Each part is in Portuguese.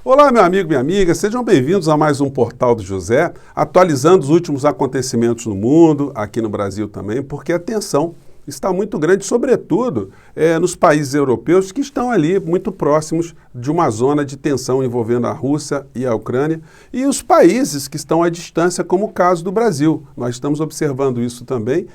Olá, meu amigo, minha amiga, sejam bem-vindos a mais um Portal do José, atualizando os últimos acontecimentos no mundo, aqui no Brasil também, porque a tensão está muito grande, sobretudo nos países europeus que estão ali muito próximos de uma zona de tensão envolvendo a Rússia e a Ucrânia, e os países que estão à distância, como o caso do Brasil. Nós estamos observando isso também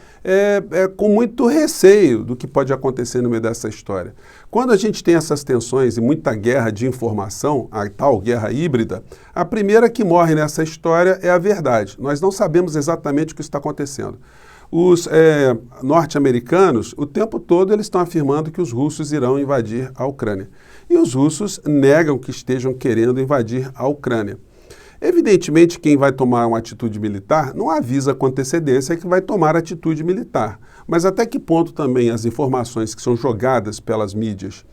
com muito receio do que pode acontecer no meio dessa história. Quando a gente tem essas tensões e muita guerra de informação, a tal guerra híbrida, a primeira que morre nessa história é a verdade. Nós não sabemos exatamente o que está acontecendo. Os norte-americanos, o tempo todo, eles estão afirmando que os russos irão invadir a Ucrânia. E os russos negam que estejam querendo invadir a Ucrânia. Evidentemente, quem vai tomar uma atitude militar não avisa com antecedência que vai tomar atitude militar. Mas até que ponto também as informações que são jogadas pelas mídias,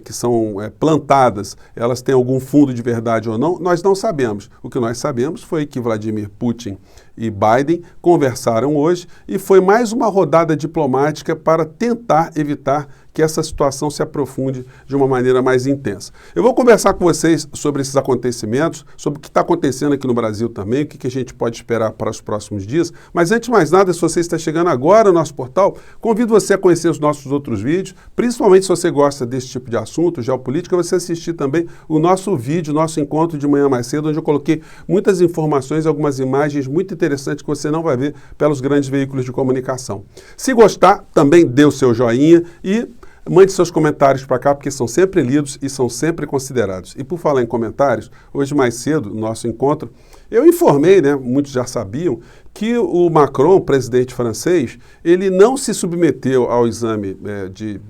que são plantadas, elas têm algum fundo de verdade ou não, nós não sabemos. O que nós sabemos foi que Vladimir Putin e Biden conversaram hoje e foi mais uma rodada diplomática para tentar evitar que essa situação se aprofunde de uma maneira mais intensa. Eu vou conversar com vocês sobre esses acontecimentos, sobre o que está acontecendo aqui no Brasil também, o que a gente pode esperar para os próximos dias. Mas antes de mais nada, se você está chegando agora no nosso portal, convido você a conhecer os nossos outros vídeos, principalmente se você gosta desse tipo de assunto, geopolítica, você assistir também o nosso vídeo, nosso encontro de manhã mais cedo, onde eu coloquei muitas informações, algumas imagens muito interessantes que você não vai ver pelos grandes veículos de comunicação. Se gostar, também dê o seu joinha e mande seus comentários para cá, porque são sempre lidos e são sempre considerados. E por falar em comentários, hoje mais cedo, no nosso encontro, eu informei, muitos já sabiam, que o Macron, presidente francês, ele não se submeteu ao exame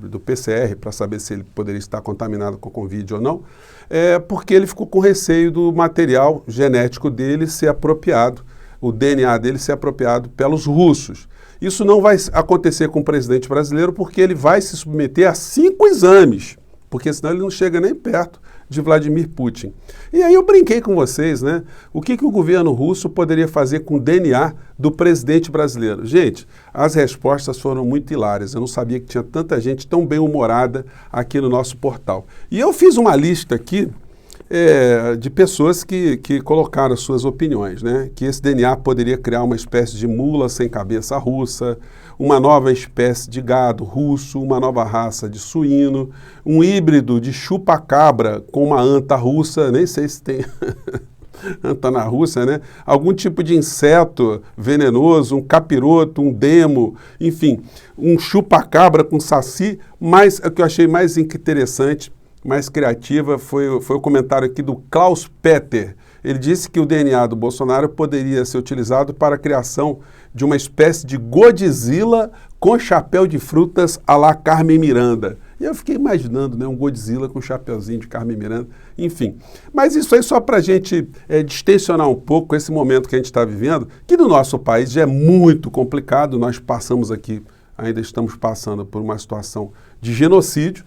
do PCR para saber se ele poderia estar contaminado com Covid ou não, porque ele ficou com receio do material genético dele ser apropriado, o DNA dele ser apropriado pelos russos. Isso não vai acontecer com o presidente brasileiro porque ele vai se submeter a 5 exames, porque senão ele não chega nem perto de Vladimir Putin. E aí eu brinquei com vocês, O que o governo russo poderia fazer com o DNA do presidente brasileiro? Gente, as respostas foram muito hilárias. Eu não sabia que tinha tanta gente tão bem-humorada aqui no nosso portal. E eu fiz uma lista aqui de pessoas que colocaram suas opiniões, que esse DNA poderia criar uma espécie de mula sem cabeça russa, uma nova espécie de gado russo, uma nova raça de suíno, um híbrido de chupa-cabra com uma anta russa, nem sei se tem anta na Rússia, algum tipo de inseto venenoso, um capiroto, um demo, enfim, um chupa-cabra com saci, mas o que eu achei mais interessante, mais criativa, foi o comentário aqui do Klaus Peter. Ele disse que o DNA do Bolsonaro poderia ser utilizado para a criação de uma espécie de Godzilla com chapéu de frutas à la Carmen Miranda. E eu fiquei imaginando, um Godzilla com chapéuzinho de Carmen Miranda, enfim. Mas isso aí só para a gente distensionar um pouco esse momento que a gente está vivendo, que no nosso país já é muito complicado. Nós passamos aqui, ainda estamos passando por uma situação de genocídio,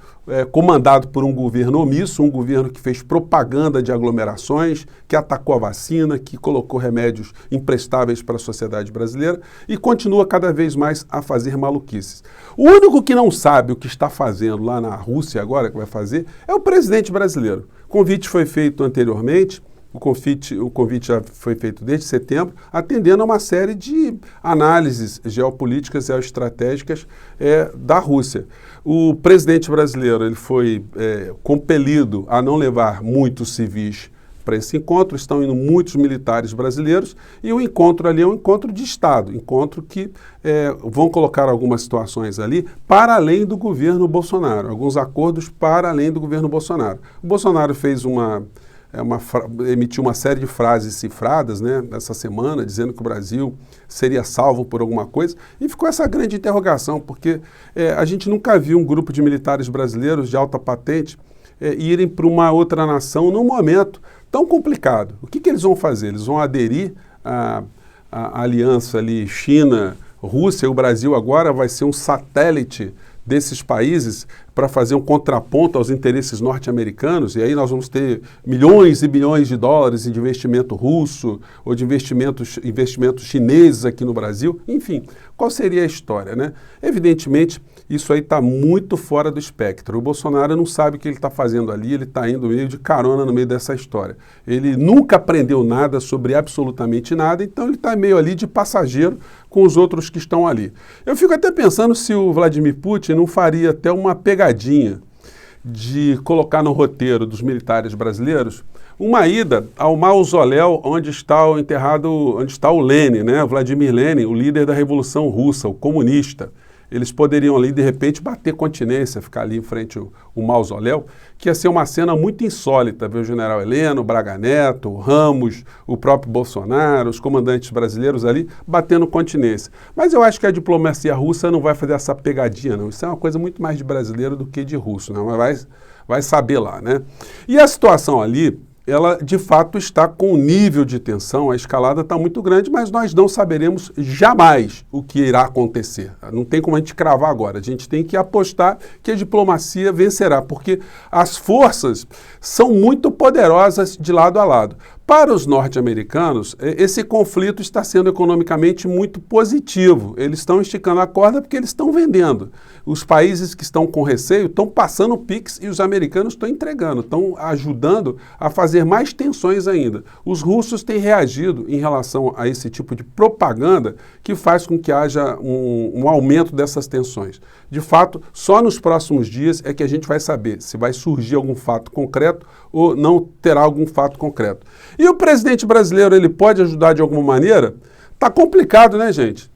comandado por um governo omisso, um governo que fez propaganda de aglomerações, que atacou a vacina, que colocou remédios imprestáveis para a sociedade brasileira e continua cada vez mais a fazer maluquices. O único que não sabe o que está fazendo lá na Rússia agora, que vai fazer, é o presidente brasileiro. O convite foi feito anteriormente, o convite já foi feito desde setembro, atendendo a uma série de análises geopolíticas e geoestratégicas da Rússia. O presidente brasileiro ele foi compelido a não levar muitos civis para esse encontro, estão indo muitos militares brasileiros, e o encontro ali é um encontro de Estado, encontro que vão colocar algumas situações ali para além do governo Bolsonaro, alguns acordos para além do governo Bolsonaro. O Bolsonaro fez emitiu uma série de frases cifradas essa semana, dizendo que o Brasil seria salvo por alguma coisa, e ficou essa grande interrogação, porque a gente nunca viu um grupo de militares brasileiros de alta patente irem para uma outra nação num momento tão complicado. O que eles vão fazer? Eles vão aderir à aliança ali China, Rússia, e o Brasil agora vai ser um satélite desses países para fazer um contraponto aos interesses norte-americanos, e aí nós vamos ter milhões e bilhões de dólares de investimento russo ou de investimentos chineses aqui no Brasil. Enfim, qual seria a história, né? Evidentemente, isso aí está muito fora do espectro. O Bolsonaro não sabe o que ele está fazendo ali, ele está indo meio de carona no meio dessa história. Ele nunca aprendeu nada sobre absolutamente nada, então ele está meio ali de passageiro com os outros que estão ali. Eu fico até pensando se o Vladimir Putin não faria até uma pegadinha de colocar no roteiro dos militares brasileiros uma ida ao mausoléu onde está o Lenin, né? O Vladimir Lenin, o líder da Revolução Russa, o comunista. Eles poderiam ali, de repente, bater continência, ficar ali em frente ao mausoléu, que ia ser uma cena muito insólita, ver o general Heleno, Braga Neto, o Ramos, o próprio Bolsonaro, os comandantes brasileiros ali, batendo continência. Mas eu acho que a diplomacia russa não vai fazer essa pegadinha, não. Isso é uma coisa muito mais de brasileiro do que de russo, né? Mas vai saber lá, né? E a situação ali, ela de fato está com um nível de tensão, a escalada está muito grande, mas nós não saberemos jamais o que irá acontecer. Não tem como a gente cravar agora, a gente tem que apostar que a diplomacia vencerá, porque as forças são muito poderosas de lado a lado. Para os norte-americanos, esse conflito está sendo economicamente muito positivo. Eles estão esticando a corda porque eles estão vendendo. Os países que estão com receio estão passando o PIX e os americanos estão entregando, estão ajudando a fazer mais tensões ainda. Os russos têm reagido em relação a esse tipo de propaganda que faz com que haja um aumento dessas tensões. De fato, só nos próximos dias é que a gente vai saber se vai surgir algum fato concreto ou não terá algum fato concreto. E o presidente brasileiro, ele pode ajudar de alguma maneira? Tá complicado, né, gente?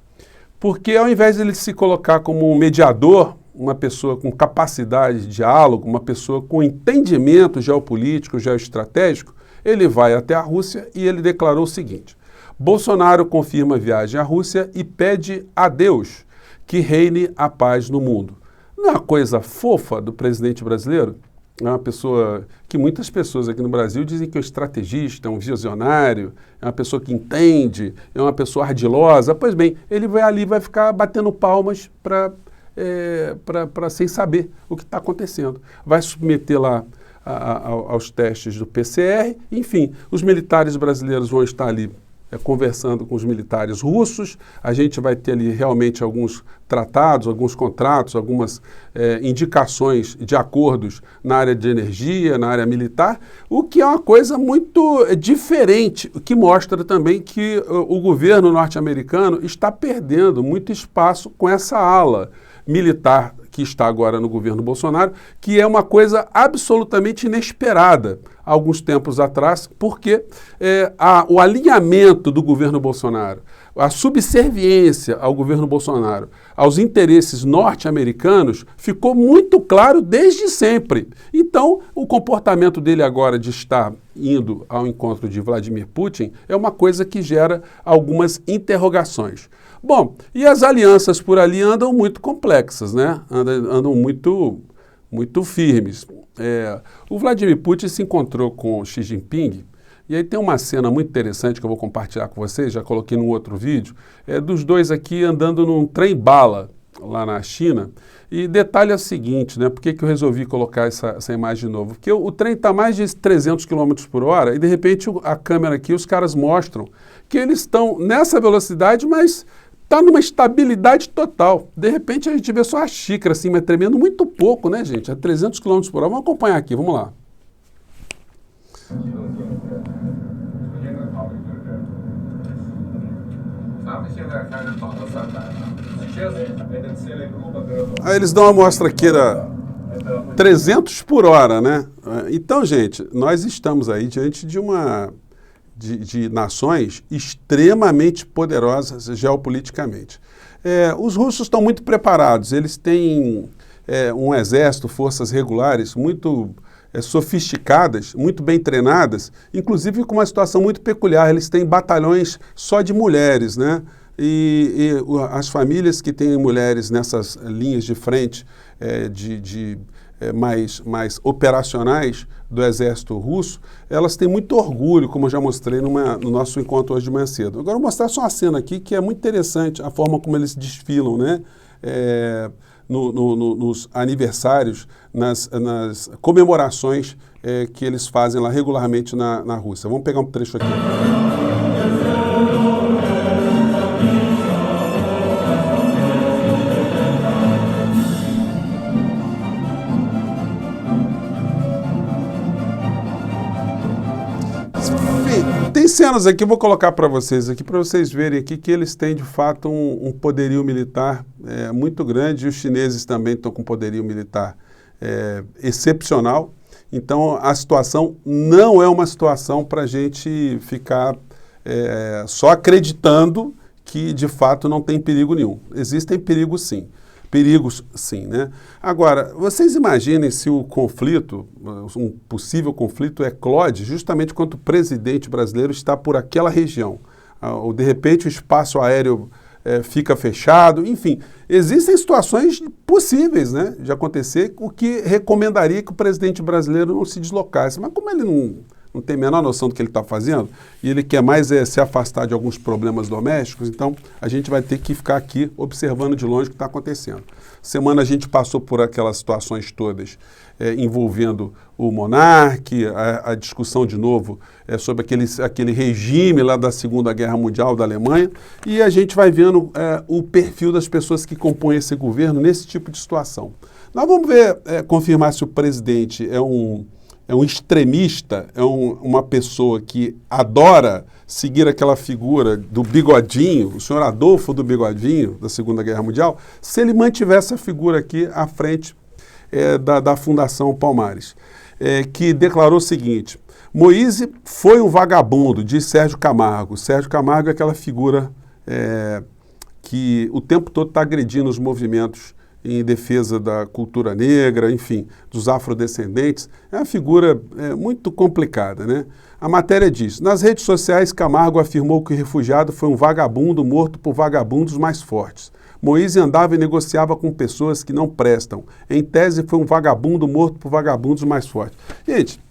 Porque ao invés de ele se colocar como um mediador, uma pessoa com capacidade de diálogo, uma pessoa com entendimento geopolítico, geoestratégico, ele vai até a Rússia e ele declarou o seguinte: Bolsonaro confirma a viagem à Rússia e pede a Deus que reine a paz no mundo. Não é uma coisa fofa do presidente brasileiro? É uma pessoa que muitas pessoas aqui no Brasil dizem que é um estrategista, um visionário, é uma pessoa que entende, é uma pessoa ardilosa. Pois bem, ele vai ali, vai ficar batendo palmas para sem saber o que está acontecendo. Vai submeter lá aos testes do PCR, enfim, os militares brasileiros vão estar ali conversando com os militares russos, a gente vai ter ali realmente alguns tratados, alguns contratos, algumas indicações de acordos na área de energia, na área militar, o que é uma coisa muito diferente, que mostra também que o governo norte-americano está perdendo muito espaço com essa ala militar que está agora no governo Bolsonaro, que é uma coisa absolutamente inesperada há alguns tempos atrás, porque o alinhamento do governo Bolsonaro, a subserviência ao governo Bolsonaro, aos interesses norte-americanos, ficou muito claro desde sempre. Então, o comportamento dele agora de estar indo ao encontro de Vladimir Putin é uma coisa que gera algumas interrogações. Bom, e as alianças por ali andam muito complexas, né? Andam muito firmes. O Vladimir Putin se encontrou com Xi Jinping, e aí tem uma cena muito interessante que eu vou compartilhar com vocês, já coloquei num outro vídeo, dos dois aqui andando num trem-bala lá na China. E detalhe é o seguinte, né? Por que eu resolvi colocar essa imagem de novo? Porque o trem está mais de 300 km por hora e de repente a câmera aqui, os caras mostram que eles estão nessa velocidade, mas está numa estabilidade total. De repente a gente vê só a xícara assim, mas tremendo muito pouco, né, gente? A 300 km por hora. Vamos acompanhar aqui, vamos lá. Aí eles dão uma amostra aqui, era 300 por hora, né? Então, gente, nós estamos aí diante de nações extremamente poderosas geopoliticamente. Os russos estão muito preparados, eles têm um exército, forças regulares muito sofisticadas, muito bem treinadas, inclusive com uma situação muito peculiar, eles têm batalhões só de mulheres, né? E as famílias que têm mulheres nessas linhas de frente mais operacionais do exército russo, elas têm muito orgulho, como eu já mostrei no nosso encontro hoje de manhã cedo. Agora eu vou mostrar só uma cena aqui que é muito interessante, a forma como eles desfilam, né? nos aniversários, nas comemorações que eles fazem lá regularmente na Rússia. Vamos pegar um trecho aqui. Tem cenas aqui, eu vou colocar para vocês verem aqui que eles têm de fato um poderio militar muito grande, e os chineses também estão com poderio militar excepcional. Então a situação não é uma situação para a gente ficar só acreditando que de fato não tem perigo nenhum. Existem perigos sim. Perigos, sim, né? Agora, vocês imaginem se o conflito, um possível conflito eclode justamente quando o presidente brasileiro está por aquela região. Ou, de repente, o espaço aéreo fica fechado. Enfim, existem situações possíveis, né, de acontecer, o que recomendaria que o presidente brasileiro não se deslocasse. Mas como ele não tem a menor noção do que ele está fazendo, e ele quer mais se afastar de alguns problemas domésticos, então a gente vai ter que ficar aqui observando de longe o que está acontecendo. Semana a gente passou por aquelas situações todas envolvendo o monarca, a discussão de novo sobre aquele regime lá da Segunda Guerra Mundial da Alemanha, e a gente vai vendo o perfil das pessoas que compõem esse governo nesse tipo de situação. Nós vamos ver, confirmar se o presidente é um extremista, uma pessoa que adora seguir aquela figura do bigodinho, o senhor Adolfo do bigodinho, da Segunda Guerra Mundial, se ele mantiver essa figura aqui à frente da Fundação Palmares, que declarou o seguinte: Moise foi um vagabundo, diz Sérgio Camargo. Sérgio Camargo é aquela figura que o tempo todo está agredindo os movimentos em defesa da cultura negra, enfim, dos afrodescendentes. É uma figura muito complicada, né? A matéria diz: nas redes sociais, Camargo afirmou que o refugiado foi um vagabundo morto por vagabundos mais fortes. Moise andava e negociava com pessoas que não prestam. Em tese, foi um vagabundo morto por vagabundos mais fortes. Gente,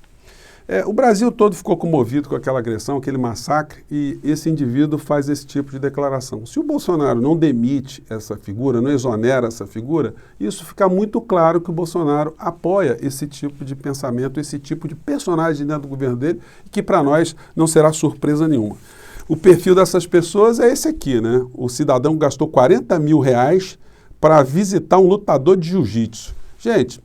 o Brasil todo ficou comovido com aquela agressão, aquele massacre, e esse indivíduo faz esse tipo de declaração. Se o Bolsonaro não demite essa figura, não exonera essa figura, isso fica muito claro que o Bolsonaro apoia esse tipo de pensamento, esse tipo de personagem dentro do governo dele, que para nós não será surpresa nenhuma. O perfil dessas pessoas é esse aqui, né? O cidadão gastou R$40 mil para visitar um lutador de jiu-jitsu. Gente,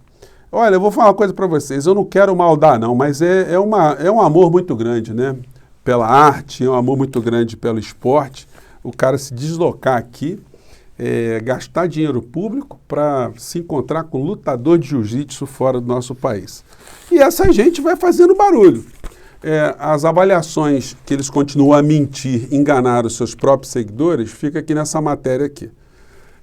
olha, eu vou falar uma coisa para vocês, eu não quero maldar não, mas é um amor muito grande, né? Pela arte, é um amor muito grande pelo esporte. O cara se deslocar aqui, gastar dinheiro público para se encontrar com um lutador de jiu-jitsu fora do nosso país. E essa gente vai fazendo barulho. As avaliações que eles continuam a mentir, enganar os seus próprios seguidores, fica aqui nessa matéria aqui,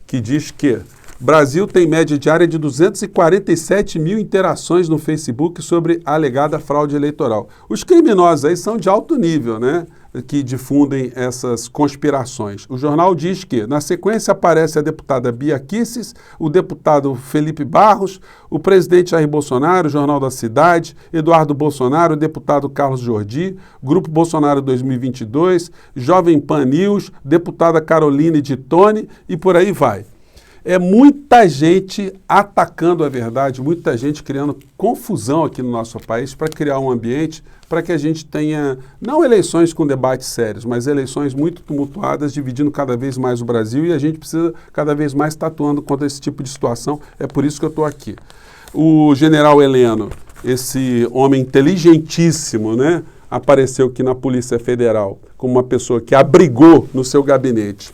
que diz que Brasil tem média diária de 247 mil interações no Facebook sobre a alegada fraude eleitoral. Os criminosos aí são de alto nível, né, que difundem essas conspirações. O jornal diz que, na sequência, aparece a deputada Bia Kicis, o deputado Felipe Barros, o presidente Jair Bolsonaro, o Jornal da Cidade, Eduardo Bolsonaro, o deputado Carlos Jordi, Grupo Bolsonaro 2022, Jovem Pan News, deputada Caroline de Tone e por aí vai. É muita gente atacando a verdade, muita gente criando confusão aqui no nosso país para criar um ambiente para que a gente tenha, não eleições com debates sérios, mas eleições muito tumultuadas, dividindo cada vez mais o Brasil, e a gente precisa cada vez mais estar atuando contra esse tipo de situação. É por isso que eu estou aqui. O general Heleno, esse homem inteligentíssimo, né, apareceu aqui na Polícia Federal como uma pessoa que abrigou no seu gabinete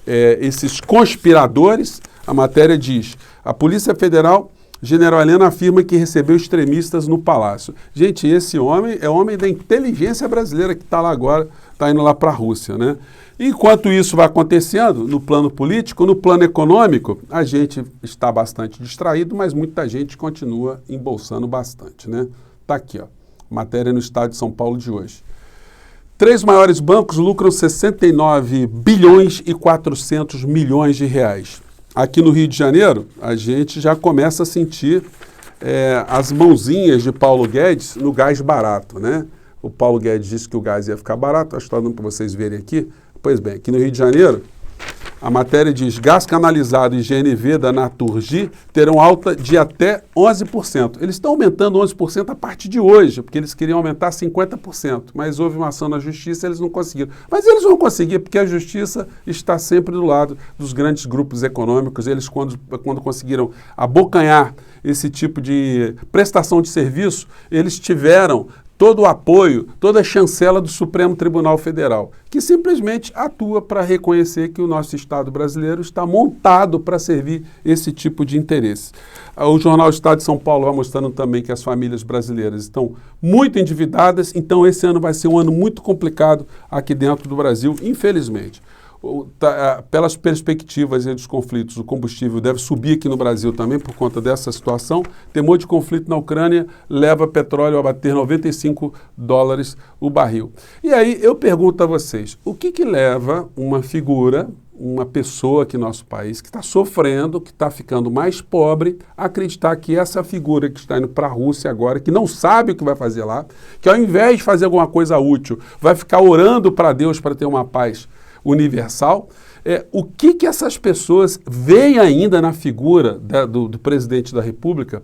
esses conspiradores. A matéria diz: a Polícia Federal, General Heleno afirma que recebeu extremistas no Palácio. Gente, esse homem é homem da inteligência brasileira que está lá agora, está indo lá para a Rússia, né? Enquanto isso vai acontecendo no plano político, no plano econômico, a gente está bastante distraído, mas muita gente continua embolsando bastante, né? Está aqui, ó, matéria no Estado de São Paulo de hoje. 3 maiores bancos lucram 69 bilhões e 400 milhões de reais. Aqui no Rio de Janeiro, a gente já começa a sentir as mãozinhas de Paulo Guedes no gás barato, né? O Paulo Guedes disse que o gás ia ficar barato, acho que está dando para vocês verem aqui. Pois bem, aqui no Rio de Janeiro, A matéria diz: gás canalizado e GNV da Naturgy terão alta de até 11%. Eles estão aumentando 11% a partir de hoje, porque eles queriam aumentar 50%, mas houve uma ação na justiça e eles não conseguiram. Mas eles vão conseguir, porque a justiça está sempre do lado dos grandes grupos econômicos. Eles, quando conseguiram abocanhar esse tipo de prestação de serviço, eles tiveram todo o apoio, toda a chancela do Supremo Tribunal Federal, que simplesmente atua para reconhecer que o nosso Estado brasileiro está montado para servir esse tipo de interesse. O Jornal Estado de São Paulo vai mostrando também que as famílias brasileiras estão muito endividadas, então esse ano vai ser um ano muito complicado aqui dentro do Brasil, infelizmente. Pelas perspectivas dos conflitos, o combustível deve subir aqui no Brasil também por conta dessa situação. Temor de conflito na Ucrânia leva petróleo a bater $95 o barril. E aí eu pergunto a vocês, o que leva uma figura, uma pessoa aqui no nosso país que está sofrendo, que está ficando mais pobre, a acreditar que essa figura que está indo para a Rússia agora, que não sabe o que vai fazer lá, que ao invés de fazer alguma coisa útil, vai ficar orando para Deus para ter uma paz universal, o que essas pessoas veem ainda na figura do presidente da República,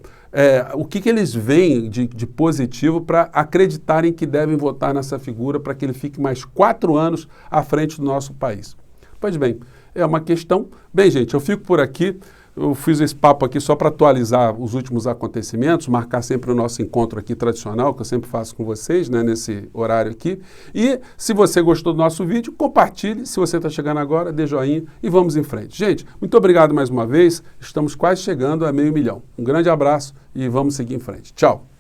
o que eles veem de positivo para acreditarem que devem votar nessa figura para que ele fique mais 4 anos à frente do nosso país. Pois bem, é uma questão. Bem, gente, eu fico por aqui. Eu fiz esse papo aqui só para atualizar os últimos acontecimentos, marcar sempre o nosso encontro aqui tradicional, que eu sempre faço com vocês, né, nesse horário aqui. E se você gostou do nosso vídeo, compartilhe. Se você está chegando agora, dê joinha e vamos em frente. Gente, muito obrigado mais uma vez. Estamos quase chegando a 500 mil. Um grande abraço e vamos seguir em frente. Tchau!